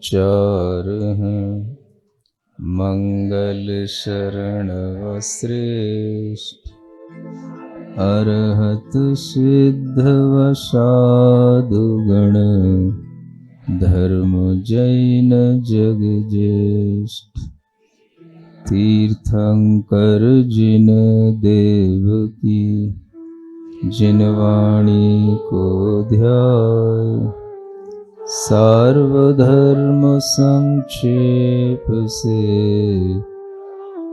चार हैं, मंगल शरण श्रेष्ठ, अरहत सिद्ध वसादु गण, धर्म जैन जग ज्येष्ठ। तीर्थंकर जिन देव की, जिन वाणी को ध्याय, सार्वधर्म संक्षेप से,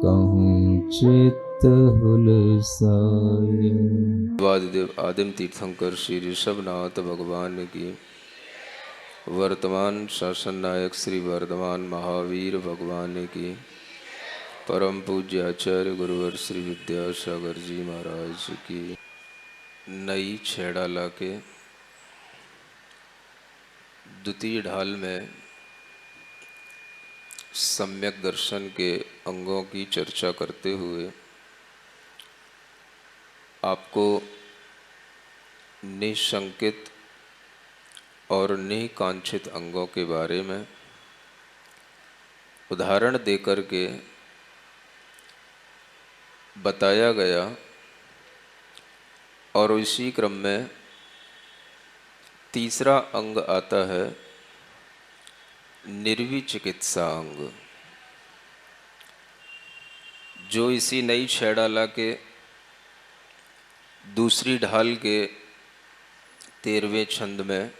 कहूँ चित्त हुलसाए। वादिदेव आदिम तीर्थंकर श्री ऋषभनाथ भगवान की, वर्तमान शासन नायक श्री वर्धमान महावीर भगवान की, परम पूज्य आचार्य गुरुवर श्री विद्यासागर जी महाराज की नई छेड़ाला के द्वितीय ढाल में सम्यक दर्शन के अंगों की चर्चा करते हुए आपको निशंकित और निकांक्षित अंगों के बारे में उदाहरण देकर के बताया गया और इसी क्रम में तीसरा अंग आता है निर्विचिकित्सा अंग, जो इसी नई छेड़ाला के दूसरी ढाल के 13वें छंद में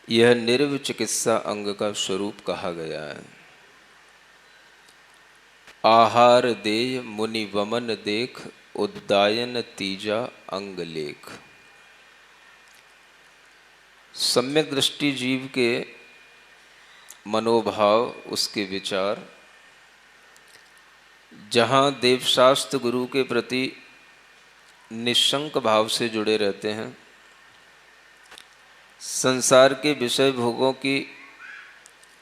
यह निर्विचिकित्सा अंग का स्वरूप कहा गया है। आहार देय मुनि वमन देख, उद्दायन तीजा अंग लेख। सम्यक दृष्टि जीव के मनोभाव, उसके विचार, जहाँ देवशास्त्र गुरु के प्रति निशंक भाव से जुड़े रहते हैं, संसार के विषय भोगों की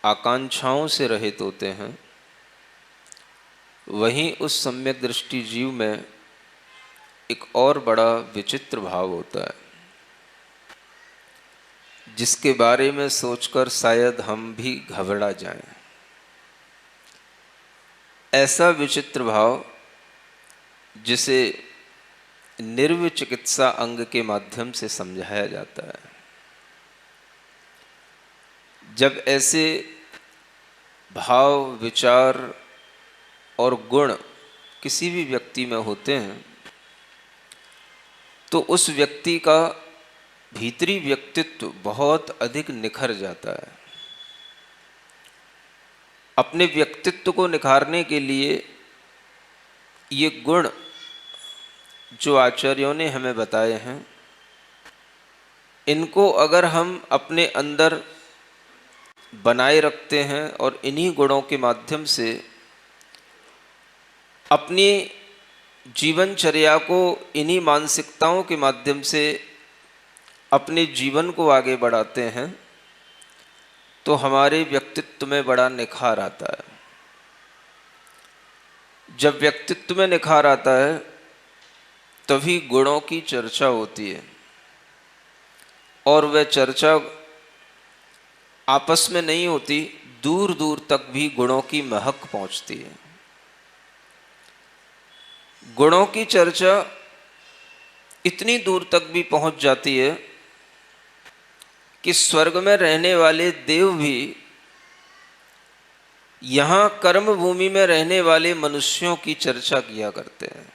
आकांक्षाओं से रहित होते हैं, वहीं उस सम्यक दृष्टि जीव में एक और बड़ा विचित्र भाव होता है, जिसके बारे में सोचकर शायद हम भी घबरा जाएं। ऐसा विचित्र भाव जिसे निर्विचिकित्सा अंग के माध्यम से समझाया जाता है। जब ऐसे भाव, विचार और गुण किसी भी व्यक्ति में होते हैं, तो उस व्यक्ति का भीतरी व्यक्तित्व बहुत अधिक निखर जाता है। अपने व्यक्तित्व को निखारने के लिए ये गुण जो आचार्यों ने हमें बताए हैं, इनको अगर हम अपने अंदर बनाए रखते हैं और इन्हीं गुणों के माध्यम से अपनी जीवनचर्या को, इन्हीं मानसिकताओं के माध्यम से अपने जीवन को आगे बढ़ाते हैं, तो हमारे व्यक्तित्व में बड़ा निखार आता है। जब व्यक्तित्व में निखार आता है, तभी गुणों की चर्चा होती है, और वह चर्चा आपस में नहीं होती, दूर दूर तक भी गुणों की महक पहुंचती है। गुणों की चर्चा इतनी दूर तक भी पहुंच जाती है कि स्वर्ग में रहने वाले देव भी यहाँ कर्म भूमि में रहने वाले मनुष्यों की चर्चा किया करते हैं।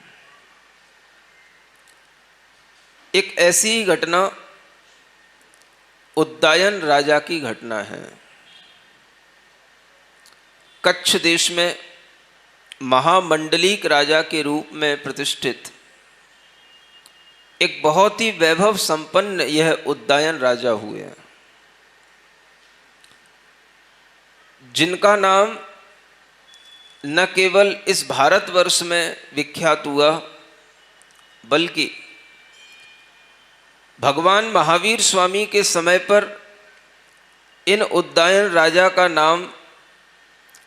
एक ऐसी घटना उद्दायन राजा की घटना है। कच्छ देश में महामंडलिक राजा के रूप में प्रतिष्ठित एक बहुत ही वैभव संपन्न यह उद्दायन राजा हुए हैं, जिनका नाम न केवल इस भारतवर्ष में विख्यात हुआ, बल्कि भगवान महावीर स्वामी के समय पर इन उद्दायन राजा का नाम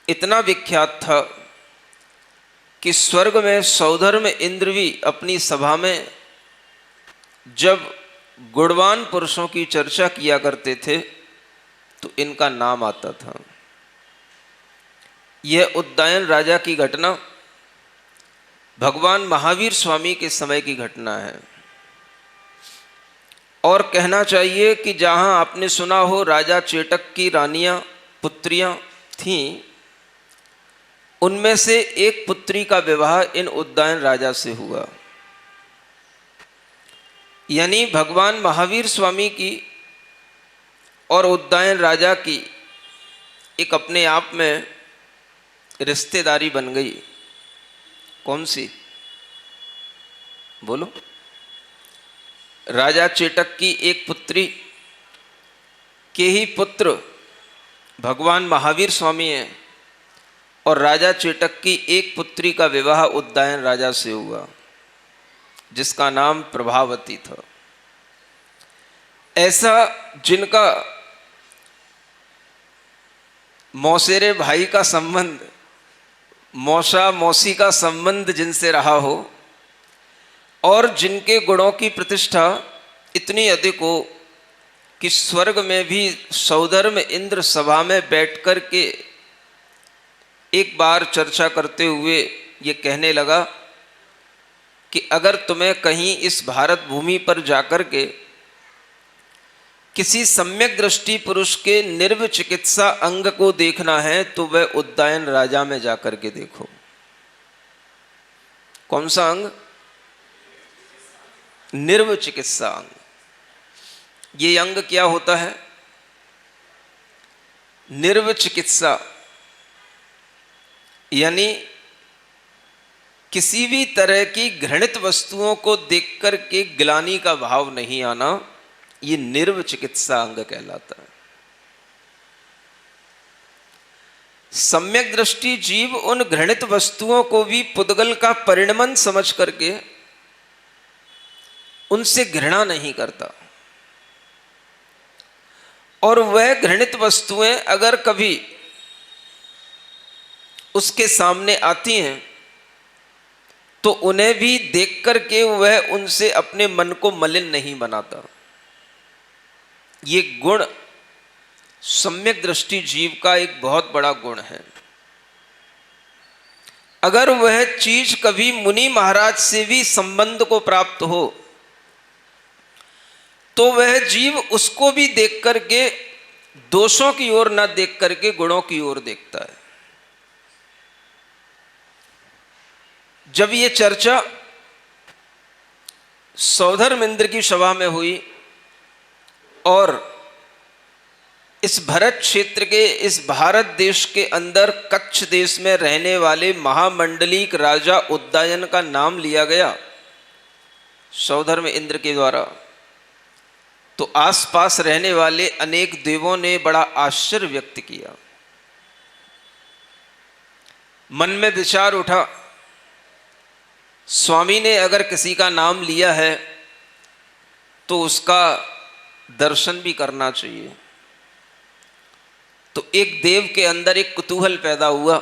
इतना विख्यात था कि स्वर्ग में सौधर्म इंद्र भी अपनी सभा में जब गुणवान पुरुषों की चर्चा किया करते थे, तो इनका नाम आता था। यह उद्दायन राजा की घटना भगवान महावीर स्वामी के समय की घटना है। और कहना चाहिए कि जहाँ आपने सुना हो राजा चेटक की रानियां पुत्रियां थीं, उनमें से एक पुत्री का विवाह इन उद्दायन राजा से हुआ। यानी भगवान महावीर स्वामी की और उद्दायन राजा की एक अपने आप में रिश्तेदारी बन गई। कौन सी? बोलो। राजा चेटक की एक पुत्री के ही पुत्र भगवान महावीर स्वामी हैं और राजा चेटक की एक पुत्री का विवाह उद्दायन राजा से हुआ जिसका नाम प्रभावती था। ऐसा जिनका मौसेरे भाई का संबंध, मौसा मौसी का संबंध जिनसे रहा हो और जिनके गुणों की प्रतिष्ठा इतनी अधिक हो कि स्वर्ग में भी सौधर्म इंद्र सभा में बैठ कर के एक बार चर्चा करते हुए ये कहने लगा कि अगर तुम्हें कहीं इस भारत भूमि पर जाकर के किसी सम्यक दृष्टि पुरुष के निर्व चिकित्सा अंग को देखना है तो वह उद्दायन राजा में जाकर के देखो। कौन सा अंग? निर्व चिकित्सा अंग। ये अंग क्या होता है? निर्व चिकित्सा यानी किसी भी तरह की घृणित वस्तुओं को देख कर के ग्लानि का भाव नहीं आना, ये निर्व चिकित्सा अंग कहलाता है। सम्यक दृष्टि जीव उन घृणित वस्तुओं को भी पुद्गल का परिणमन समझ करके उनसे घृणा नहीं करता, और वह घृणित वस्तुएं अगर कभी उसके सामने आती हैं तो उन्हें भी देख करके वह उनसे अपने मन को मलिन नहीं बनाता। ये गुण सम्यक दृष्टि जीव का एक बहुत बड़ा गुण है। अगर वह चीज कभी मुनि महाराज से भी संबंध को प्राप्त हो तो वह जीव उसको भी देख करके दोषों की ओर न देख करके गुणों की ओर देखता है। जब ये चर्चा सौधर्म इंद्र की सभा में हुई और इस भरत क्षेत्र के, इस भारत देश के अंदर कच्छ देश में रहने वाले महामंडलिक राजा उद्दायन का नाम लिया गया सौधर्म इंद्र के द्वारा, तो आसपास रहने वाले अनेक देवों ने बड़ा आश्चर्य व्यक्त किया। मन में विचार उठा, स्वामी ने अगर किसी का नाम लिया है तो उसका दर्शन भी करना चाहिए। तो एक देव के अंदर एक कुतूहल पैदा हुआ,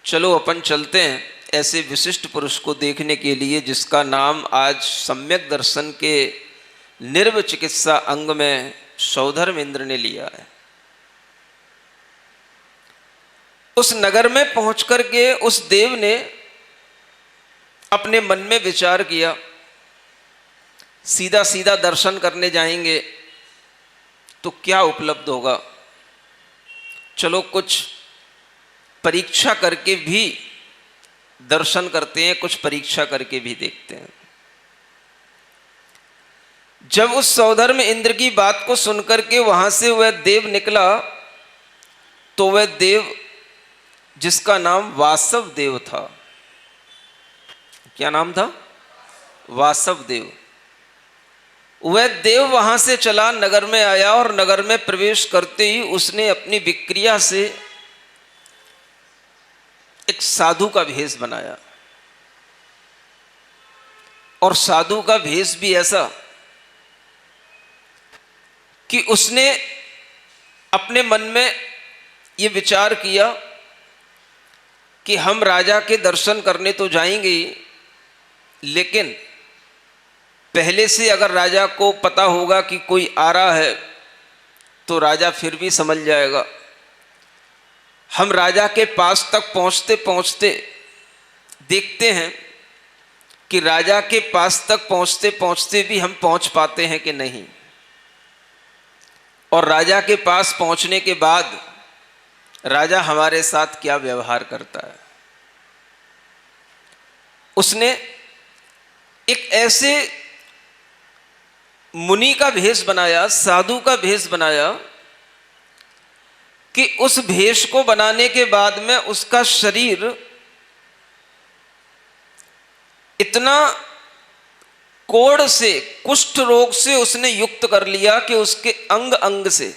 चलो अपन चलते हैं ऐसे विशिष्ट पुरुष को देखने के लिए जिसका नाम आज सम्यक दर्शन के निर्व चिकित्सा अंग में सौधर्म इंद्र ने लिया है। उस नगर में पहुंच करके उस देव ने अपने मन में विचार किया, सीधा सीधा दर्शन करने जाएंगे तो क्या उपलब्ध होगा, चलो कुछ परीक्षा करके भी दर्शन करते हैं, कुछ परीक्षा करके भी देखते हैं। जब उस सौधर्म इंद्र की बात को सुनकर के वहां से वह देव निकला तो वह देव जिसका नाम वासव देव था, क्या नाम था? वासव देव। वह देव वहां से चला, नगर में आया और नगर में प्रवेश करते ही उसने अपनी विक्रिया से एक साधु का भेष बनाया, और साधु का भेष भी ऐसा कि उसने अपने मन में ये विचार किया कि हम राजा के दर्शन करने तो जाएंगे ही, लेकिन पहले से अगर राजा को पता होगा कि कोई आ रहा है तो राजा फिर भी समझ जाएगा। हम राजा के पास तक पहुंचते पहुंचते देखते हैं कि राजा के पास तक पहुंचते पहुंचते भी हम पहुंच पाते हैं कि नहीं, और राजा के पास पहुंचने के बाद राजा हमारे साथ क्या व्यवहार करता है। उसने एक ऐसे मुनि का भेष बनाया, साधु का भेष बनाया कि उस भेष को बनाने के बाद में उसका शरीर इतना कोढ़ से, कुष्ठ रोग से उसने युक्त कर लिया कि उसके अंग अंग से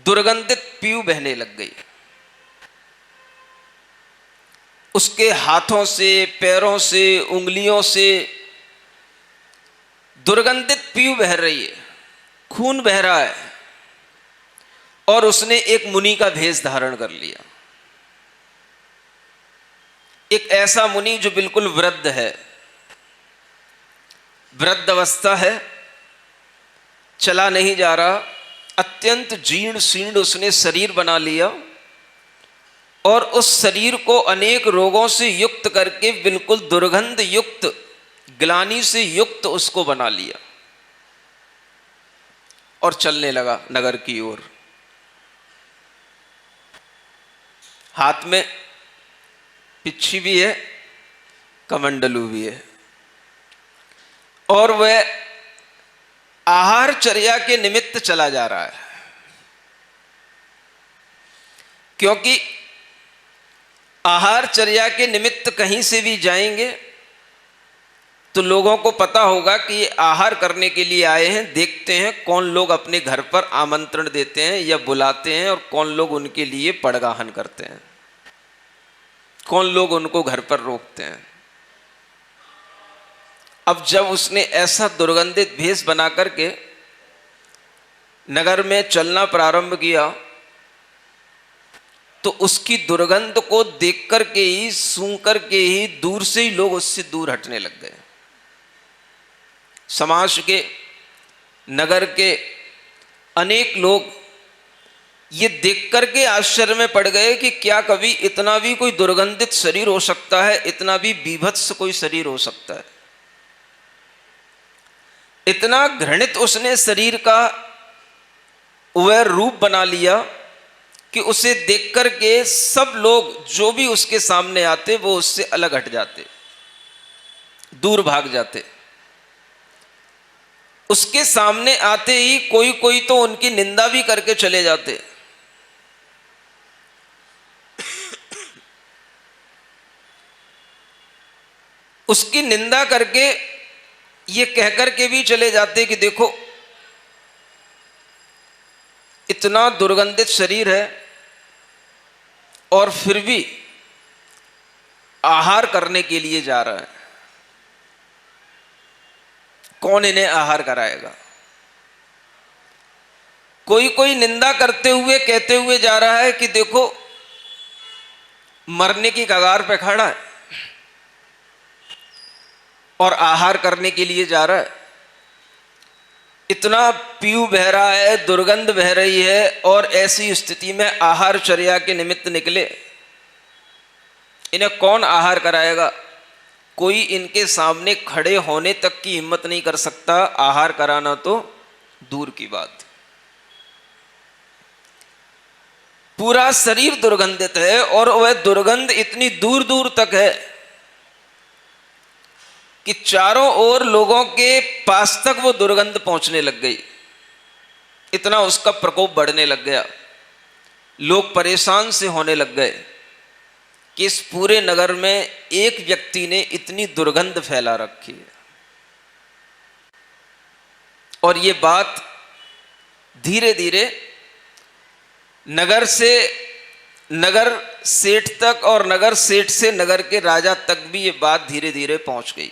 दुर्गंधित पीऊ बहने लग गई। उसके हाथों से, पैरों से, उंगलियों से दुर्गंधित पीऊ बह रही है, खून बह रहा है, और उसने एक मुनि का भेष धारण कर लिया। एक ऐसा मुनि जो बिल्कुल वृद्ध है, वृद्ध अवस्था है, चला नहीं जा रहा, अत्यंत जीर्ण शीर्ण उसने शरीर बना लिया, और उस शरीर को अनेक रोगों से युक्त करके बिल्कुल दुर्गंध युक्त, ग्लानि से युक्त उसको बना लिया, और चलने लगा नगर की ओर। हाथ में पिच्छी भी है, कमंडलू भी है, और वह आहार चर्या के निमित्त चला जा रहा है। क्योंकि आहार चर्या के निमित्त कहीं से भी जाएंगे तो लोगों को पता होगा कि ये आहार करने के लिए आए हैं। देखते हैं कौन लोग अपने घर पर आमंत्रण देते हैं या बुलाते हैं, और कौन लोग उनके लिए पड़गाहन करते हैं, कौन लोग उनको घर पर रोकते हैं। अब जब उसने ऐसा दुर्गंधित भेष बना करके नगर में चलना प्रारंभ किया तो उसकी दुर्गंध को देख करके ही, सूंघ करके ही दूर से ही लोग उससे दूर हटने लग गए। समाज के, नगर के अनेक लोग ये देख करके आश्चर्य में पड़ गए कि क्या कभी इतना भी कोई दुर्गंधित शरीर हो सकता है, इतना भी बीभत्स कोई शरीर हो सकता है। इतना घृणित उसने शरीर का वह रूप बना लिया कि उसे देख करके सब लोग जो भी उसके सामने आते वो उससे अलग हट जाते, दूर भाग जाते। उसके सामने आते ही कोई कोई तो उनकी निंदा भी करके चले जाते। उसकी निंदा करके ये कहकर के भी चले जाते कि देखो इतना दुर्गंधित शरीर है और फिर भी आहार करने के लिए जा रहा है, कौन इन्हें आहार कराएगा। कोई कोई निंदा करते हुए कहते हुए जा रहा है कि देखो मरने की कगार पे खड़ा है और आहार करने के लिए जा रहा है। इतना पीऊ बह रहा है, दुर्गंध बह रही है, और ऐसी स्थिति में आहार चर्या के निमित्त निकले, इन्हें कौन आहार कराएगा। कोई इनके सामने खड़े होने तक की हिम्मत नहीं कर सकता, आहार कराना तो दूर की बात। पूरा शरीर दुर्गंधित है और वह दुर्गंध इतनी दूर दूर तक है कि चारों ओर लोगों के पास तक वो दुर्गंध पहुंचने लग गई। इतना उसका प्रकोप बढ़ने लग गया, लोग परेशान से होने लग गए कि इस पूरे नगर में एक व्यक्ति ने इतनी दुर्गंध फैला रखी है। और ये बात धीरे धीरे नगर से नगर सेठ तक और नगर सेठ से नगर के राजा तक भी ये बात धीरे धीरे पहुंच गई।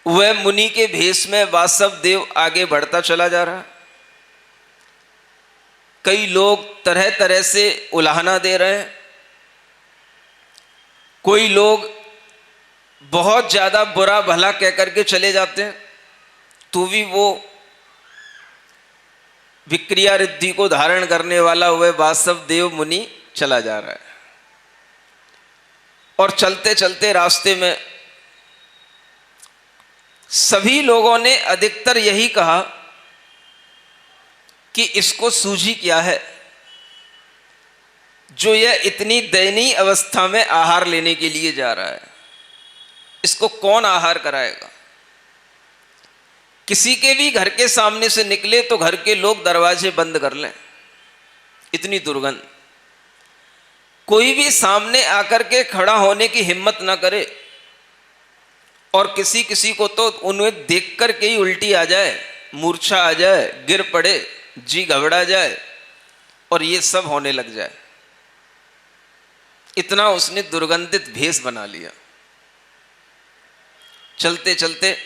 वह मुनि के भेष में वासव देव आगे बढ़ता चला जा रहा। कई लोग तरह तरह से उलाहना दे रहे हैं, कोई लोग बहुत ज्यादा बुरा भला कह करके चले जाते हैं, तो भी वो विक्रिया रिद्धि को धारण करने वाला वह वासुदेव मुनि चला जा रहा है। और चलते चलते रास्ते में सभी लोगों ने अधिकतर यही कहा कि इसको सूझी क्या है जो यह इतनी दयनीय अवस्था में आहार लेने के लिए जा रहा है, इसको कौन आहार कराएगा। किसी के भी घर के सामने से निकले तो घर के लोग दरवाजे बंद कर लें, इतनी दुर्गंध। कोई भी सामने आकर के खड़ा होने की हिम्मत ना करे, और किसी किसी को तो उन्हें देख कर के ही उल्टी आ जाए, मूर्छा आ जाए, गिर पड़े, जी घबरा जाए और ये सब होने लग जाए। इतना उसने दुर्गंधित भेष बना लिया। चलते चलते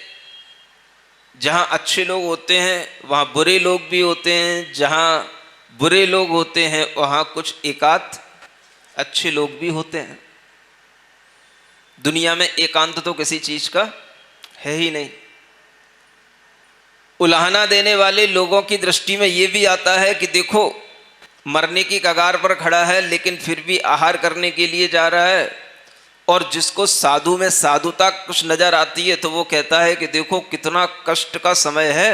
जहां अच्छे लोग होते हैं वहां बुरे लोग भी होते हैं, जहां बुरे लोग होते हैं वहां कुछ एकांत अच्छे लोग भी होते हैं। दुनिया में एकांत तो किसी चीज का है ही नहीं। उलाहना देने वाले लोगों की दृष्टि में यह भी आता है कि देखो मरने की कगार पर खड़ा है लेकिन फिर भी आहार करने के लिए जा रहा है। और जिसको साधु में साधुता कुछ नजर आती है तो वो कहता है कि देखो कितना कष्ट का समय है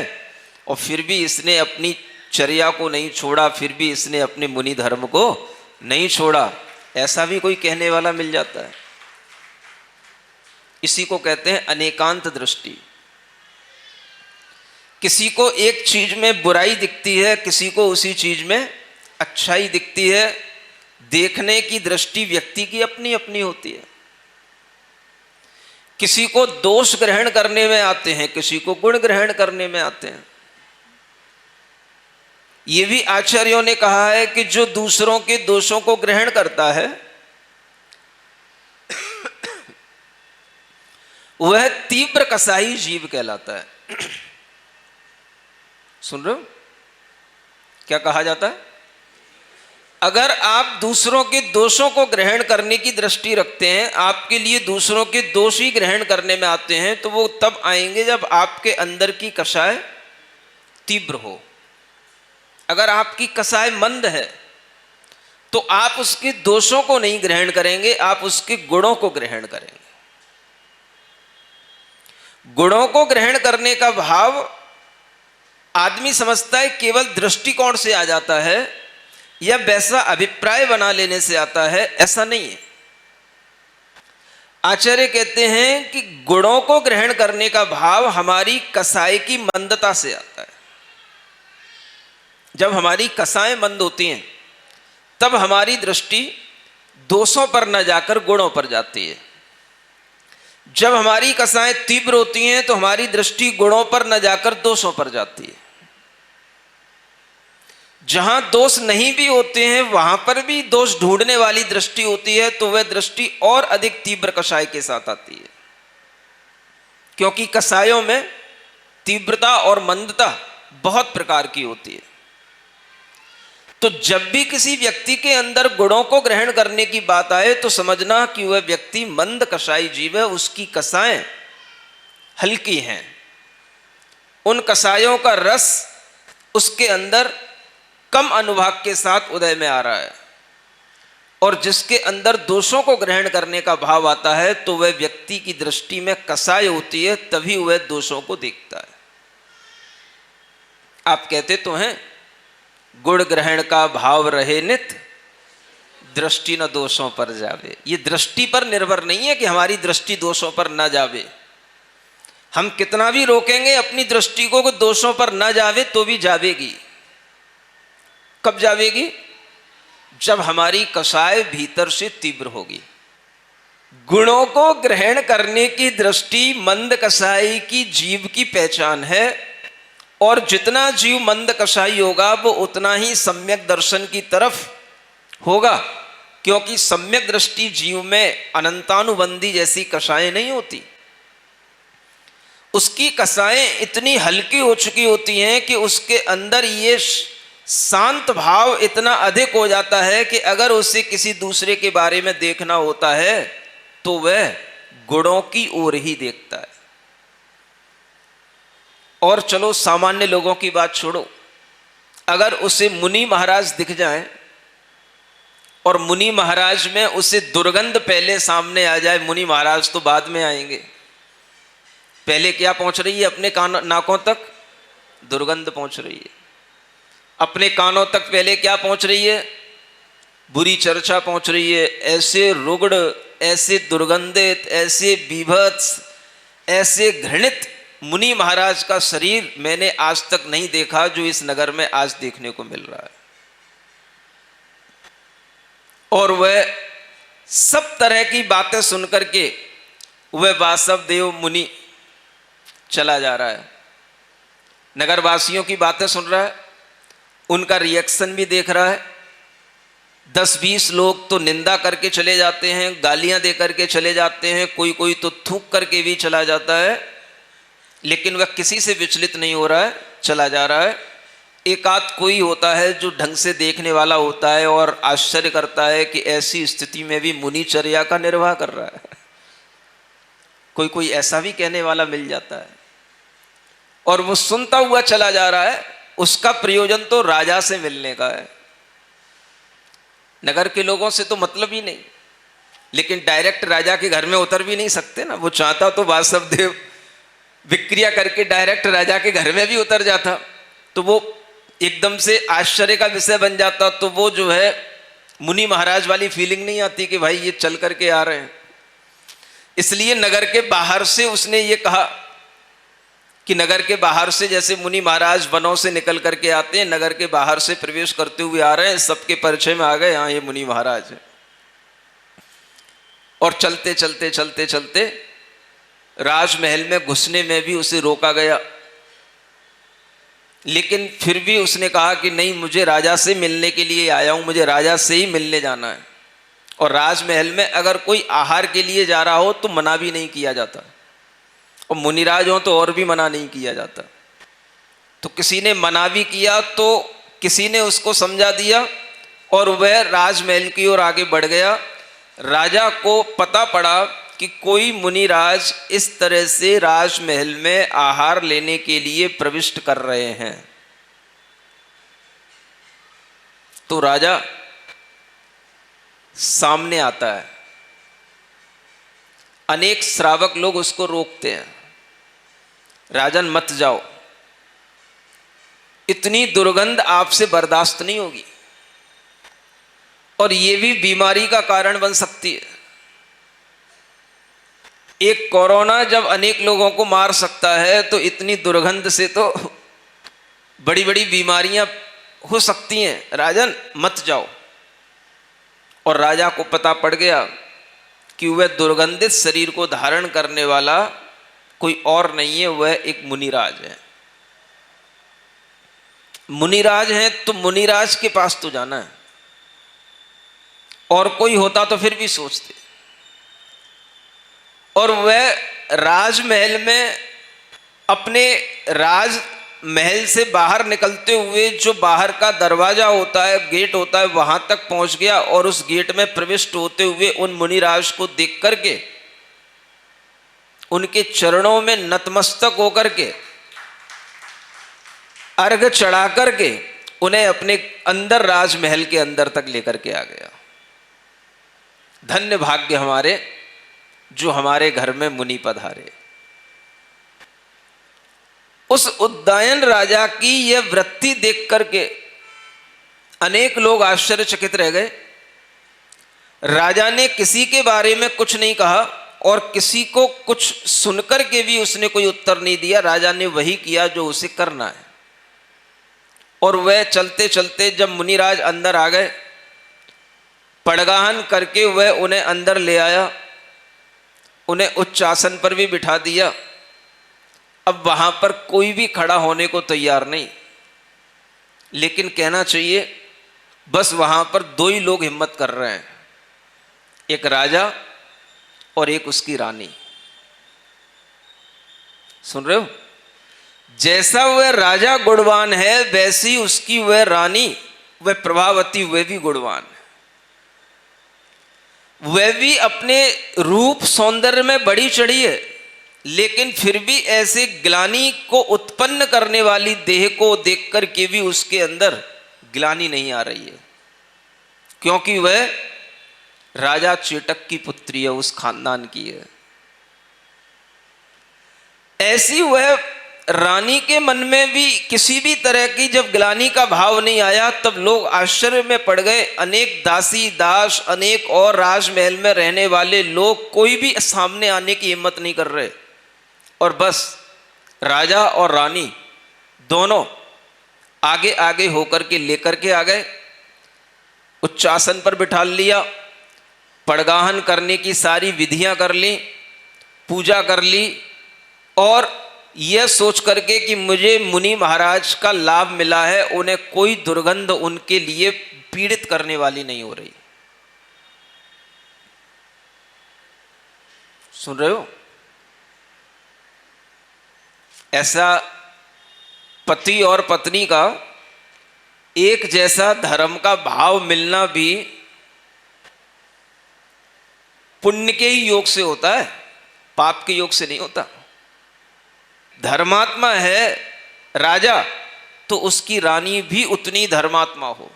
और फिर भी इसने अपनी चर्या को नहीं छोड़ा, फिर भी इसने अपने मुनि धर्म को नहीं छोड़ा। ऐसा भी कोई कहने वाला मिल जाता है। इसी को कहते हैं अनेकांत दृष्टि। किसी को एक चीज में बुराई दिखती है, किसी को उसी चीज में अच्छाई दिखती है। देखने की दृष्टि व्यक्ति की अपनी अपनी होती है। किसी को दोष ग्रहण करने में आते हैं, किसी को गुण ग्रहण करने में आते हैं। यह भी आचार्यों ने कहा है कि जो दूसरों के दोषों को ग्रहण करता है वह तीव्र कसाई जीव कहलाता है। सुन रहे हो क्या कहा जाता है? अगर आप दूसरों के दोषों को ग्रहण करने की दृष्टि रखते हैं, आपके लिए दूसरों के दोष ही ग्रहण करने में आते हैं, तो वो तब आएंगे जब आपके अंदर की कषाय तीव्र हो। अगर आपकी कषाय मंद है तो आप उसके दोषों को नहीं ग्रहण करेंगे, आप उसके गुणों को ग्रहण करेंगे। गुणों को ग्रहण करने का भाव आदमी समझता है केवल दृष्टिकोण से आ जाता है या वैसा अभिप्राय बना लेने से आता है, ऐसा नहीं है। आचार्य कहते हैं कि गुणों को ग्रहण करने का भाव हमारी कसाई की मंदता से आता है। जब हमारी कसाएं मंद होती हैं तब हमारी दृष्टि दोषों पर न जाकर गुणों पर जाती है। जब हमारी कसाएं तीव्र होती हैं तो हमारी दृष्टि गुणों पर न जाकर दोषों पर जाती है। जहां दोष नहीं भी होते हैं वहां पर भी दोष ढूंढने वाली दृष्टि होती है, तो वह दृष्टि और अधिक तीव्र कषाय के साथ आती है। क्योंकि कषायों में तीव्रता और मंदता बहुत प्रकार की होती है। तो जब भी किसी व्यक्ति के अंदर गुणों को ग्रहण करने की बात आए तो समझना कि वह व्यक्ति मंद कषाई जीव है, उसकी कषाएं हल्की हैं। उन कषायों का रस उसके अंदर कम अनुभाग के साथ उदय में आ रहा है। और जिसके अंदर दोषों को ग्रहण करने का भाव आता है तो वह व्यक्ति की दृष्टि में कषाय होती है, तभी वह दोषों को देखता है। आप कहते तो हैं गुण ग्रहण का भाव रहे नित, दृष्टि न दोषों पर जावे। ये दृष्टि पर निर्भर नहीं है कि हमारी दृष्टि दोषों पर न जावे। हम कितना भी रोकेंगे अपनी दृष्टि को दोषों पर न जावे तो भी जावेगी। कब जावेगी? जब हमारी कषाय भीतर से तीव्र होगी। गुणों को ग्रहण करने की दृष्टि मंद कषाई की जीव की पहचान है। और जितना जीव मंद कषाई होगा वो उतना ही सम्यक दर्शन की तरफ होगा, क्योंकि सम्यक दृष्टि जीव में अनंतानुबंधी जैसी कषाएं नहीं होती। उसकी कषाएं इतनी हल्की हो चुकी होती हैं कि उसके अंदर ये शांत भाव इतना अधिक हो जाता है कि अगर उसे किसी दूसरे के बारे में देखना होता है तो वह गुणों की ओर ही देखता है। और चलो सामान्य लोगों की बात छोड़ो, अगर उसे मुनि महाराज दिख जाएं और मुनि महाराज में उसे दुर्गंध पहले सामने आ जाए, मुनि महाराज तो बाद में आएंगे, पहले क्या पहुंच रही है अपने नाकों तक? दुर्गंध पहुंच रही है। अपने कानों तक पहले क्या पहुंच रही है? बुरी चर्चा पहुंच रही है। ऐसे रुग्ण, ऐसे दुर्गंधित, ऐसे बीभत्स, ऐसे घृणित मुनि महाराज का शरीर मैंने आज तक नहीं देखा जो इस नगर में आज देखने को मिल रहा है। और वह सब तरह की बातें सुनकर के वह वासवदेव मुनि चला जा रहा है, नगरवासियों की बातें सुन रहा है, उनका रिएक्शन भी देख रहा है। 10-20 लोग तो निंदा करके चले जाते हैं, गालियां दे करके चले जाते हैं, कोई कोई तो थूक करके भी चला जाता है, लेकिन वह किसी से विचलित नहीं हो रहा है, चला जा रहा है। एक आध कोई होता है जो ढंग से देखने वाला होता है और आश्चर्य करता है कि ऐसी स्थिति में भी मुनिचर्या का निर्वाह कर रहा है। कोई कोई ऐसा भी कहने वाला मिल जाता है और वो सुनता हुआ चला जा रहा है। उसका प्रयोजन तो राजा से मिलने का है, नगर के लोगों से तो मतलब ही नहीं, लेकिन डायरेक्ट राजा के घर में उतर भी नहीं सकते ना। वो चाहता तो वासवदेव विक्रिया करके डायरेक्ट राजा के घर में भी उतर जाता, तो वो एकदम से आश्चर्य का विषय बन जाता। तो वो जो है मुनि महाराज वाली फीलिंग नहीं आती कि भाई ये चल करके आ रहे हैं। इसलिए नगर के बाहर से उसने ये कहा कि नगर के बाहर से जैसे मुनि महाराज वनों से निकल करके आते हैं, नगर के बाहर से प्रवेश करते हुए आ रहे हैं, सबके परिचय में आ गए, हाँ ये मुनि महाराज है। और चलते चलते चलते चलते राजमहल में घुसने में भी उसे रोका गया, लेकिन फिर भी उसने कहा कि नहीं, मुझे राजा से मिलने के लिए आया हूं, मुझे राजा से ही मिलने जाना है। और राजमहल में अगर कोई आहार के लिए जा रहा हो तो मना भी नहीं किया जाता, और मुनिराज हो तो और भी मना नहीं किया जाता। तो किसी ने मना भी किया तो किसी ने उसको समझा दिया और वह राजमहल की ओर आगे बढ़ गया। राजा को पता पड़ा कि कोई मुनिराज इस तरह से राजमहल में आहार लेने के लिए प्रविष्ट कर रहे हैं। तो राजा सामने आता है, अनेक श्रावक लोग उसको रोकते हैं, राजन मत जाओ, इतनी दुर्गंध आपसे बर्दाश्त नहीं होगी और ये भी बीमारी का कारण बन सकती है। एक कोरोना जब अनेक लोगों को मार सकता है तो इतनी दुर्गंध से तो बड़ी बड़ी बीमारियां हो सकती हैं, राजन मत जाओ। और राजा को पता पड़ गया कि वह दुर्गंधित शरीर को धारण करने वाला कोई और नहीं है, वह एक मुनिराज है। मुनिराज हैं तो मुनिराज के पास तो जाना है, और कोई होता तो फिर भी सोचते। और वह राजमहल में अपने राजमहल से बाहर निकलते हुए जो बाहर का दरवाजा होता है, गेट होता है, वहां तक पहुंच गया और उस गेट में प्रविष्ट होते हुए उन मुनिराज को देख करके उनके चरणों में नतमस्तक होकर के अर्घ चढ़ा करके उन्हें अपने अंदर राजमहल के अंदर तक लेकर के आ गया। धन्य भाग्य हमारे जो हमारे घर में मुनि पधारे। उस उद्दायन राजा की यह वृत्ति देख करके अनेक लोग आश्चर्यचकित रह गए। राजा ने किसी के बारे में कुछ नहीं कहा और किसी को कुछ सुनकर के भी उसने कोई उत्तर नहीं दिया। राजा ने वही किया जो उसे करना है। और वह चलते चलते जब मुनिराज अंदर आ गए, पड़गाहन करके वह उन्हें अंदर ले आया, उन्हें उच्च आसन पर भी बिठा दिया। अब वहां पर कोई भी खड़ा होने को तैयार नहीं, लेकिन कहना चाहिए बस वहां पर दो ही लोग हिम्मत कर रहे हैं, एक राजा और एक उसकी रानी। सुन रहे हो? जैसा वह राजा गुणवान है वैसी उसकी वह रानी, वह प्रभावती, वह भी गुणवान है। वह भी अपने रूप सौंदर्य में बड़ी चढ़ी है, लेकिन फिर भी ऐसे ग्लानि को उत्पन्न करने वाली देह को देख कर के भी उसके अंदर ग्लानि नहीं आ रही है, क्योंकि वह राजा चेटक की पुत्री है, उस खानदान की है। ऐसी वह रानी के मन में भी किसी भी तरह की जब ग्लानि का भाव नहीं आया, तब लोग आश्चर्य में पड़ गए। अनेक दासी दास, अनेक और राजमहल में रहने वाले लोग कोई भी सामने आने की हिम्मत नहीं कर रहे, और बस राजा और रानी दोनों आगे आगे होकर के लेकर के आ गए, उच्चासन पर बिठा लिया, पड़गाहन करने की सारी विधियां कर ली, पूजा कर ली, और यह सोच करके कि मुझे मुनि महाराज का लाभ मिला है, उन्हें कोई दुर्गंध उनके लिए पीड़ित करने वाली नहीं हो रही। सुन रहे हो? ऐसा पति और पत्नी का एक जैसा धर्म का भाव मिलना भी पुण्य के ही योग से होता है, पाप के योग से नहीं होता। धर्मात्मा है राजा, तो उसकी रानी भी उतनी धर्मात्मा हो,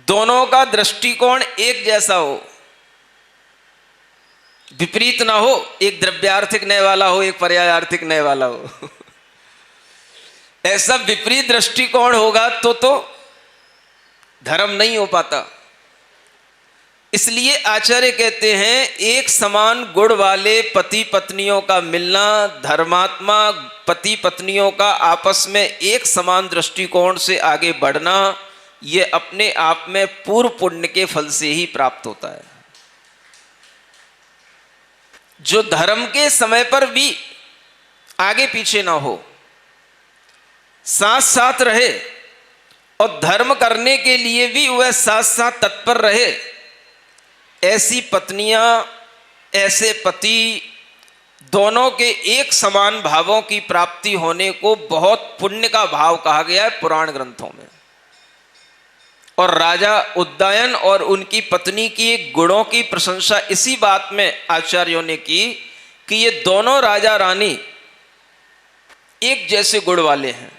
दोनों का दृष्टिकोण एक जैसा हो, विपरीत ना हो, एक द्रव्यार्थिक न्याय वाला हो, एक पर्यायार्थिक न्याय वाला हो। ऐसा विपरीत दृष्टिकोण होगा तो धर्म नहीं हो पाता। इसलिए आचार्य कहते हैं, एक समान गुण वाले पति पत्नियों का मिलना, धर्मात्मा पति पत्नियों का आपस में एक समान दृष्टिकोण से आगे बढ़ना, यह अपने आप में पूर्व पुण्य के फल से ही प्राप्त होता है। जो धर्म के समय पर भी आगे पीछे ना हो, साथ साथ रहे, और धर्म करने के लिए भी वह साथ साथ तत्पर रहे, ऐसी पत्नियां, ऐसे पति, दोनों के एक समान भावों की प्राप्ति होने को बहुत पुण्य का भाव कहा गया है पुराण ग्रंथों में। और राजा उदयन और उनकी पत्नी की गुणों की प्रशंसा इसी बात में आचार्यों ने की कि ये दोनों राजा रानी एक जैसे गुण वाले हैं।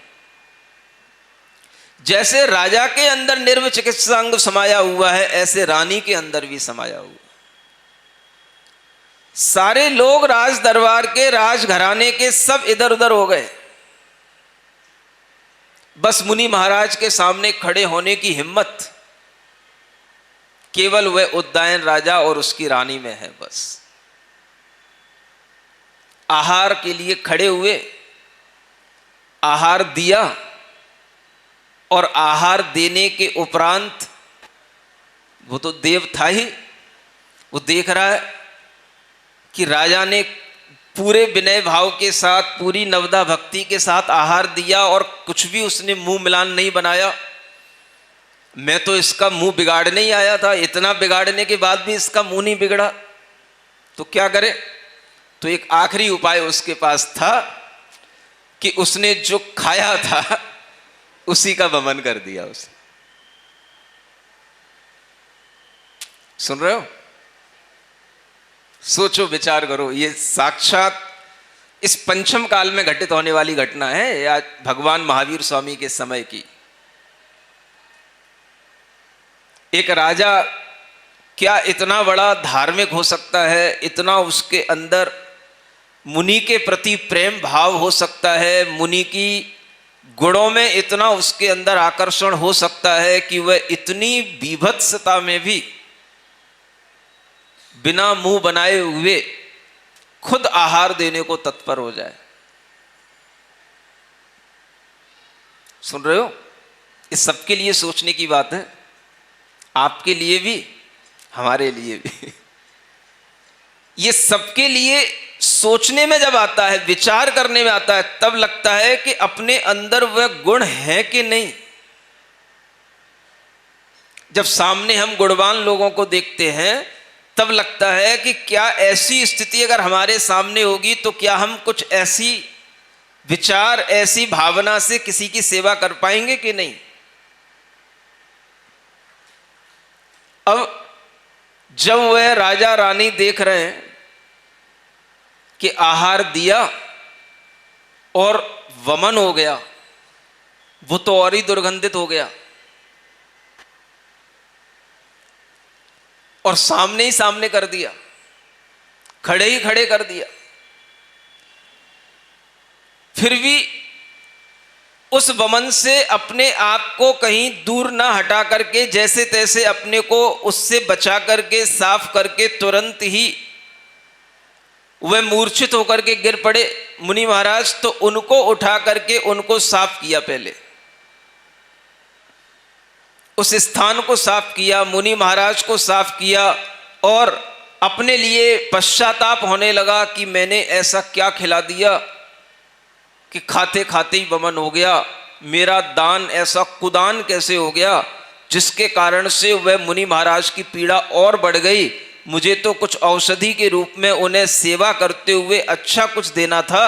जैसे राजा के अंदर निर्व चिकित्सा अंग समाया हुआ है, ऐसे रानी के अंदर भी समाया हुआ। सारे लोग राज दरबार के, राजघराने के सब इधर उधर हो गए, बस मुनि महाराज के सामने खड़े होने की हिम्मत केवल वह उदयन राजा और उसकी रानी में है। बस आहार के लिए खड़े हुए, आहार दिया, और आहार देने के उपरांत वो तो देव था ही, वो देख रहा है कि राजा ने पूरे विनय भाव के साथ, पूरी नवदा भक्ति के साथ आहार दिया, और कुछ भी उसने मुंह मिलान नहीं बनाया। मैं तो इसका मुंह बिगाड़ने ही आया था, इतना बिगाड़ने के बाद भी इसका मुंह नहीं बिगड़ा, तो क्या करे? तो एक आखिरी उपाय उसके पास था कि उसने जो खाया था उसी का वमन कर दिया उसे। सुन रहे हो? सोचो, विचार करो, ये साक्षात इस पंचम काल में घटित होने वाली घटना है, या भगवान महावीर स्वामी के समय की। एक राजा क्या इतना बड़ा धार्मिक हो सकता है, इतना उसके अंदर मुनि के प्रति प्रेम भाव हो सकता है, मुनि की गुणों में इतना उसके अंदर आकर्षण हो सकता है कि वह इतनी बीभत्सता में भी बिना मुंह बनाए हुए खुद आहार देने को तत्पर हो जाए। सुन रहे हो? इस सबके लिए सोचने की बात है, आपके लिए भी, हमारे लिए भी। ये सबके लिए सोचने में जब आता है, विचार करने में आता है, तब लगता है कि अपने अंदर वह गुण है कि नहीं। जब सामने हम गुणवान लोगों को देखते हैं, तब लगता है कि क्या ऐसी स्थिति अगर हमारे सामने होगी तो क्या हम कुछ ऐसी विचार, ऐसी भावना से किसी की सेवा कर पाएंगे कि नहीं। अब जब वह राजा रानी देख रहे हैं कि आहार दिया और वमन हो गया, वो तो और ही दुर्गंधित हो गया। और सामने ही सामने कर दिया, खड़े ही खड़े कर दिया। फिर भी उस वमन से अपने आप को कहीं दूर ना हटा करके जैसे तैसे अपने को उससे बचा करके साफ करके तुरंत ही वह मूर्छित होकर के गिर पड़े मुनि महाराज। तो उनको उठा करके उनको साफ किया, पहले उस स्थान को साफ किया, मुनि महाराज को साफ किया और अपने लिए पश्चाताप होने लगा कि मैंने ऐसा क्या खिला दिया कि खाते खाते ही वमन हो गया। मेरा दान ऐसा कुदान कैसे हो गया जिसके कारण से वह मुनि महाराज की पीड़ा और बढ़ गई। मुझे तो कुछ औषधि के रूप में उन्हें सेवा करते हुए अच्छा कुछ देना था,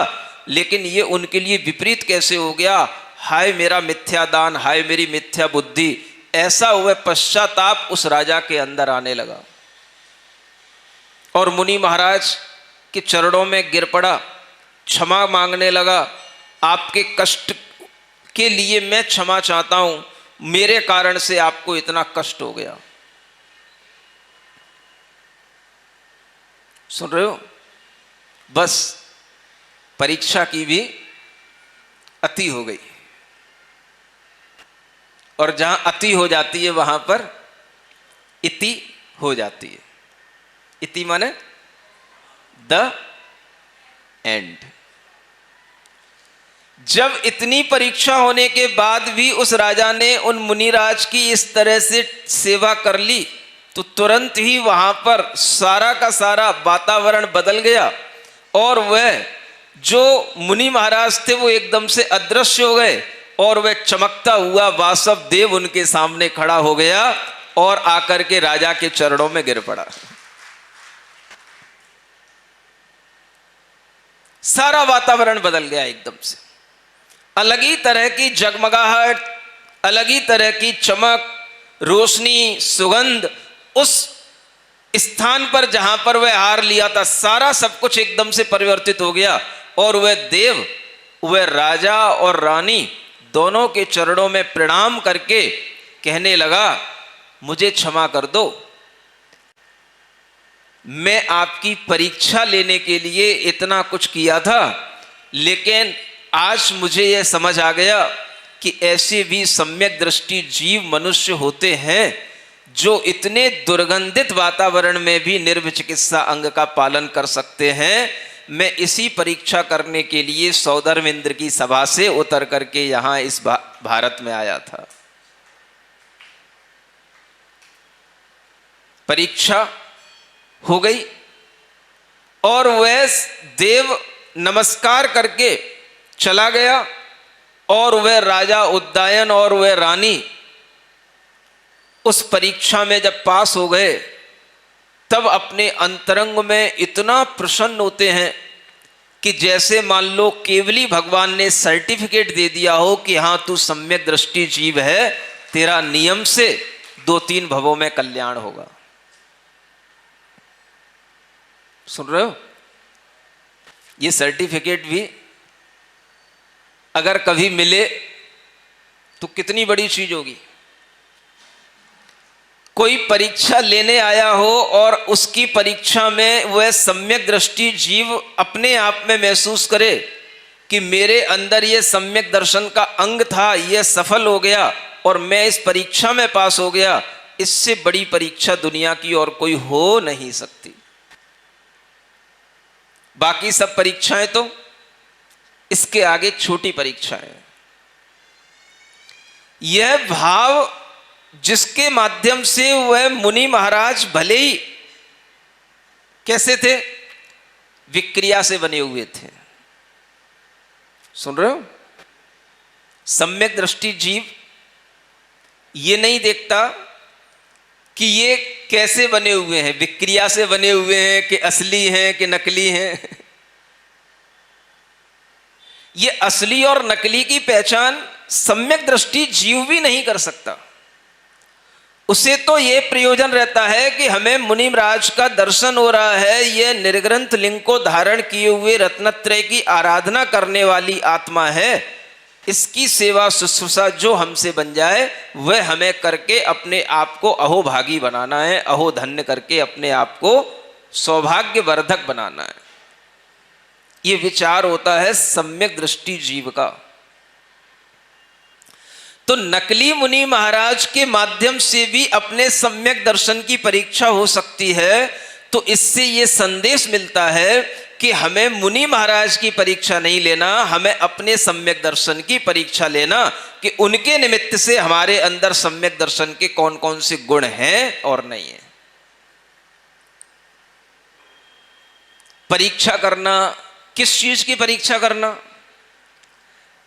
लेकिन ये उनके लिए विपरीत कैसे हो गया। हाय मेरा मिथ्या दान, हाय मेरी मिथ्या बुद्धि। ऐसा वह पश्चाताप उस राजा के अंदर आने लगा और मुनि महाराज के चरणों में गिर पड़ा, क्षमा मांगने लगा। आपके कष्ट के लिए मैं क्षमा चाहता हूं, मेरे कारण से आपको इतना कष्ट हो गया। सुन रहे हो? बस परीक्षा की भी अति हो गई, और जहां अति हो जाती है वहां पर इति हो जाती है। इति माने द एंड। जब इतनी परीक्षा होने के बाद भी उस राजा ने उन मुनिराज की इस तरह से सेवा कर ली, तो तुरंत ही वहां पर सारा का सारा वातावरण बदल गया और वह जो मुनि महाराज थे वो एकदम से अदृश्य हो गए और वह चमकता हुआ वासव देव उनके सामने खड़ा हो गया और आकर के राजा के चरणों में गिर पड़ा। सारा वातावरण बदल गया एकदम से। अलग ही तरह की जगमगाहट, अलग ही तरह की चमक, रोशनी, सुगंध उस स्थान पर जहां पर वह हार लिया था, सारा सब कुछ एकदम से परिवर्तित हो गया। और वह देव, वह राजा और रानी दोनों के चरणों में प्रणाम करके कहने लगा, मुझे क्षमा कर दो, मैं आपकी परीक्षा लेने के लिए इतना कुछ किया था, लेकिन आज मुझे यह समझ आ गया कि ऐसे भी सम्यक दृष्टि जीव मनुष्य होते हैं जो इतने दुर्गंधित वातावरण में भी निर्विचिकित्सा अंग का पालन कर सकते हैं। मैं इसी परीक्षा करने के लिए सौधर्म इंद्र की सभा से उतर करके यहां इस भारत में आया था। परीक्षा हो गई और वह देव नमस्कार करके चला गया और वह राजा उद्दायन और वह रानी उस परीक्षा में जब पास हो गए तब अपने अंतरंग में इतना प्रसन्न होते हैं कि जैसे मान लो केवली भगवान ने सर्टिफिकेट दे दिया हो कि हाँ तू सम्यक दृष्टि जीव है, तेरा नियम से 2-3 भवों में कल्याण होगा। सुन रहे हो? ये सर्टिफिकेट भी अगर कभी मिले तो कितनी बड़ी चीज होगी। कोई परीक्षा लेने आया हो और उसकी परीक्षा में वह सम्यक दृष्टि जीव अपने आप में महसूस करे कि मेरे अंदर यह सम्यक दर्शन का अंग था, यह सफल हो गया और मैं इस परीक्षा में पास हो गया, इससे बड़ी परीक्षा दुनिया की और कोई हो नहीं सकती। बाकी सब परीक्षाएं तो इसके आगे छोटी परीक्षाएं। यह भाव जिसके माध्यम से वह मुनि महाराज भले ही कैसे थे, विक्रिया से बने हुए थे। सुन रहे हो? सम्यक दृष्टि जीव ये नहीं देखता कि ये कैसे बने हुए हैं, विक्रिया से बने हुए हैं कि असली हैं कि नकली हैं। ये असली और नकली की पहचान सम्यक दृष्टि जीव भी नहीं कर सकता। उसे तो ये प्रयोजन रहता है कि हमें मुनि महाराज का दर्शन हो रहा है, ये निर्ग्रंथ लिंग को धारण किए हुए रत्नत्रय की आराधना करने वाली आत्मा है, इसकी सेवा शुश्रूषा जो हमसे बन जाए वह हमें करके अपने आप को अहोभागी बनाना है, अहो धन्य करके अपने आप को सौभाग्यवर्धक बनाना है। ये विचार होता है सम्यक दृष्टि जीव का। तो नकली मुनि महाराज के माध्यम से भी अपने सम्यक दर्शन की परीक्षा हो सकती है। तो इससे यह संदेश मिलता है कि हमें मुनि महाराज की परीक्षा नहीं लेना, हमें अपने सम्यक दर्शन की परीक्षा लेना कि उनके निमित्त से हमारे अंदर सम्यक दर्शन के कौन कौन से गुण हैं और नहीं है। परीक्षा करना, किस चीज की परीक्षा करना?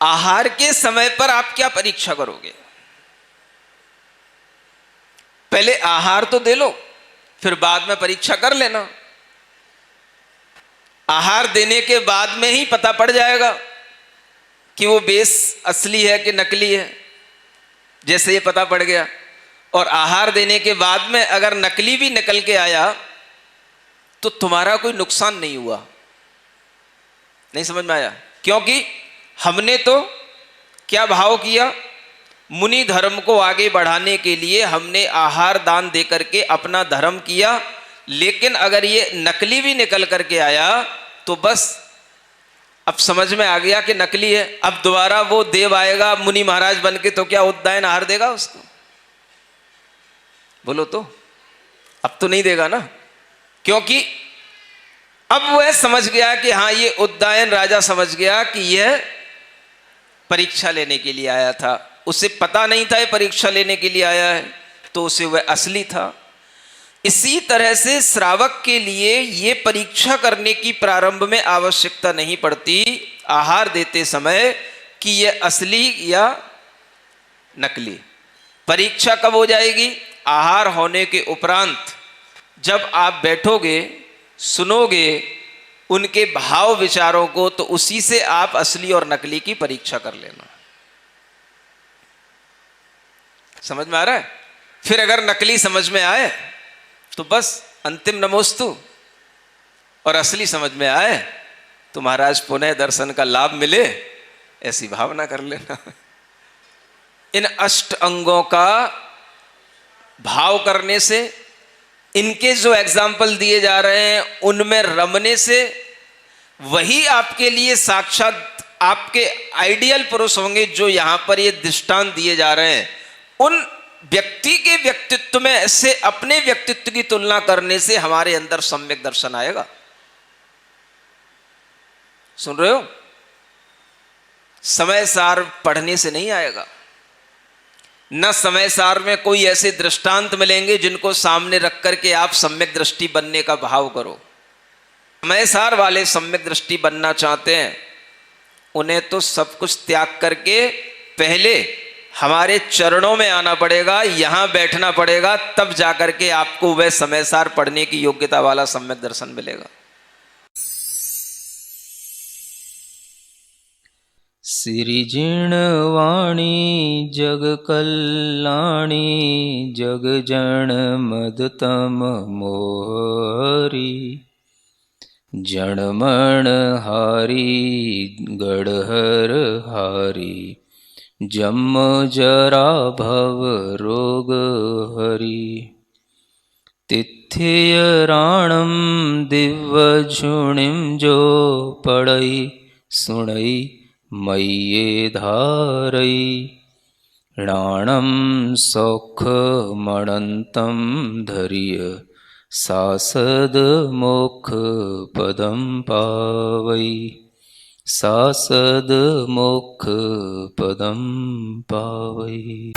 आहार के समय पर आप क्या परीक्षा करोगे? पहले आहार तो दे लो, फिर बाद में परीक्षा कर लेना। आहार देने के बाद में ही पता पड़ जाएगा कि वो बेस असली है कि नकली है, जैसे ये पता पड़ गया। और आहार देने के बाद में अगर नकली भी निकल के आया तो तुम्हारा कोई नुकसान नहीं हुआ। नहीं समझ में आया? क्योंकि हमने तो क्या भाव किया? मुनि धर्म को आगे बढ़ाने के लिए हमने आहार दान दे करके अपना धर्म किया। लेकिन अगर ये नकली भी निकल करके आया तो बस अब समझ में आ गया कि नकली है। अब दोबारा वो देव आएगा मुनि महाराज बन के तो क्या उद्यान आहार देगा उसको? बोलो तो, अब तो नहीं देगा ना, क्योंकि अब वह समझ गया कि हाँ, ये उद्यान राजा समझ गया कि यह परीक्षा लेने के लिए आया था। उसे पता नहीं था ये परीक्षा लेने के लिए आया है, तो उसे वह असली था। इसी तरह से श्रावक के लिए ये परीक्षा करने की प्रारंभ में आवश्यकता नहीं पड़ती आहार देते समय कि यह असली या नकली। परीक्षा कब हो जाएगी? आहार होने के उपरांत जब आप बैठोगे, सुनोगे उनके भाव विचारों को, तो उसी से आप असली और नकली की परीक्षा कर लेना। समझ में आ रहा है? फिर अगर नकली समझ में आए तो बस अंतिम नमोस्तु, और असली समझ में आए तो महाराज पुनः दर्शन का लाभ मिले, ऐसी भावना कर लेना। इन अष्ट अंगों का भाव करने से, इनके जो एग्जाम्पल दिए जा रहे हैं उनमें रमने से, वही आपके लिए साक्षात आपके आइडियल पुरुष होंगे। जो यहां पर ये दृष्टांत दिए जा रहे हैं, उन व्यक्ति के व्यक्तित्व में से अपने व्यक्तित्व की तुलना करने से हमारे अंदर सम्यक दर्शन आएगा। सुन रहे हो? समय सार पढ़ने से नहीं आएगा। न समय सार में कोई ऐसे दृष्टांत मिलेंगे जिनको सामने रख करके आप सम्यक दृष्टि बनने का भाव करो। समय सार वाले सम्यक दृष्टि बनना चाहते हैं, उन्हें तो सब कुछ त्याग करके पहले हमारे चरणों में आना पड़ेगा, यहां बैठना पड़ेगा, तब जाकर के आपको वह समय सार पढ़ने की योग्यता वाला सम्यक दर्शन मिलेगा। सिरिजिणवाणी जग कल्याणी जग जन मदतम मोहरी जनमण हारी गढ़हर हारी जम जरा भव रोग हरि तिथ्य राणम दिव्य झुणिम जो पड़ई सुणई मय्ये धारई राणम सौख मणंतम धर्य सासद मोक्ष पदम पावई सासद मोक्ष पदम पावई।